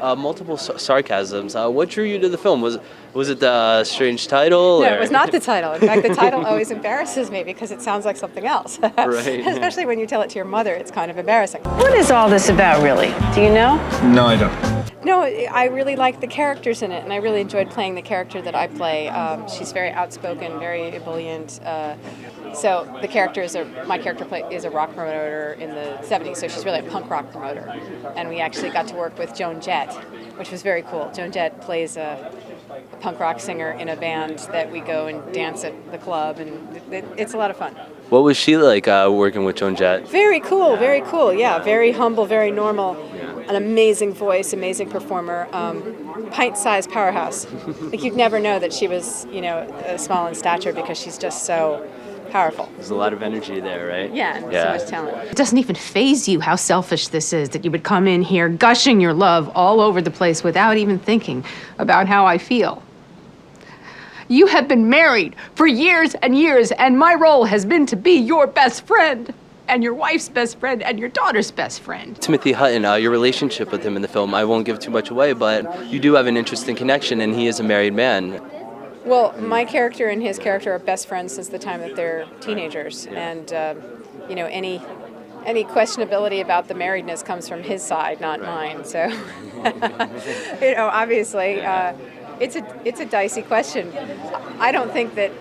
multiple sarcasms. What drew you to the film? Was it the strange title? No, or- it was not the title. In fact, the title always embarrasses me because it sounds like something else. Right. Especially when you tell it to your mother, it's kind of embarrassing. What is all this about, really? Do you know? No, I don't. No, I really liked the characters in it, and I really enjoyed playing the character that I play. She's very outspoken, very ebullient. So the my character is a rock promoter in the 70s, so she's really a punk rock promoter. And we actually got to work with Joan Jett, which was very cool. Joan Jett plays a punk rock singer in a band that we go and dance at the club, and it's a lot of fun. What was she like working with Joan Jett? Very cool, yeah. Very humble, very normal. An amazing voice, amazing performer, pint-sized powerhouse. Like you'd never know that she was, small in stature because she's just so powerful. There's a lot of energy there, right? Yeah, and so much talent. It doesn't even faze you how selfish this is, that you would come in here gushing your love all over the place without even thinking about how I feel. You have been married for years and years, and my role has been to be your best friend, and your wife's best friend, and your daughter's best friend. Timothy Hutton, your relationship with him in the film, I won't give too much away, but you do have an interesting connection, and he is a married man. Well, my character and his character are best friends since the time that they're teenagers, and any questionability about the marriedness comes from his side, not mine. So, obviously, it's a dicey question. I don't think that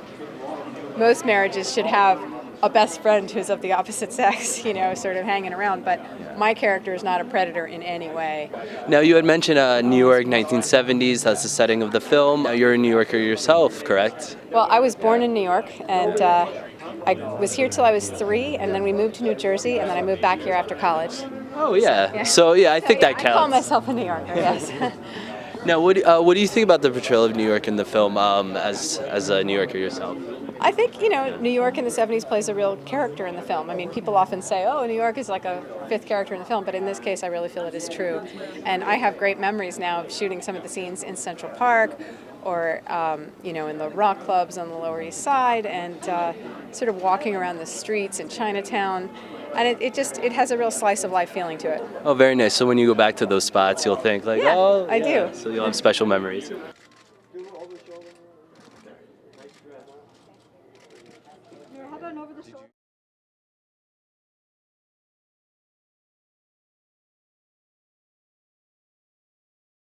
most marriages should have a best friend who's of the opposite sex, sort of hanging around. But my character is not a predator in any way. Now, you had mentioned New York, 1970s. That's the setting of the film. You're a New Yorker yourself, correct? Well, I was born in New York, and I was here till I was 3, and then we moved to New Jersey, and then I moved back here after college. Oh, yeah. So I think that counts. I call myself a New Yorker, yes. Now, what do you think about the portrayal of New York in the film as a New Yorker yourself? I think, New York in the 70s plays a real character in the film. I mean, people often say, oh, New York is like a fifth character in the film, but in this case, I really feel it is true. And I have great memories now of shooting some of the scenes in Central Park or, in the rock clubs on the Lower East Side and sort of walking around the streets in Chinatown. And it has a real slice of life feeling to it. Oh, very nice. So when you go back to those spots, you'll think like, yeah, oh, I do. So you'll have special memories.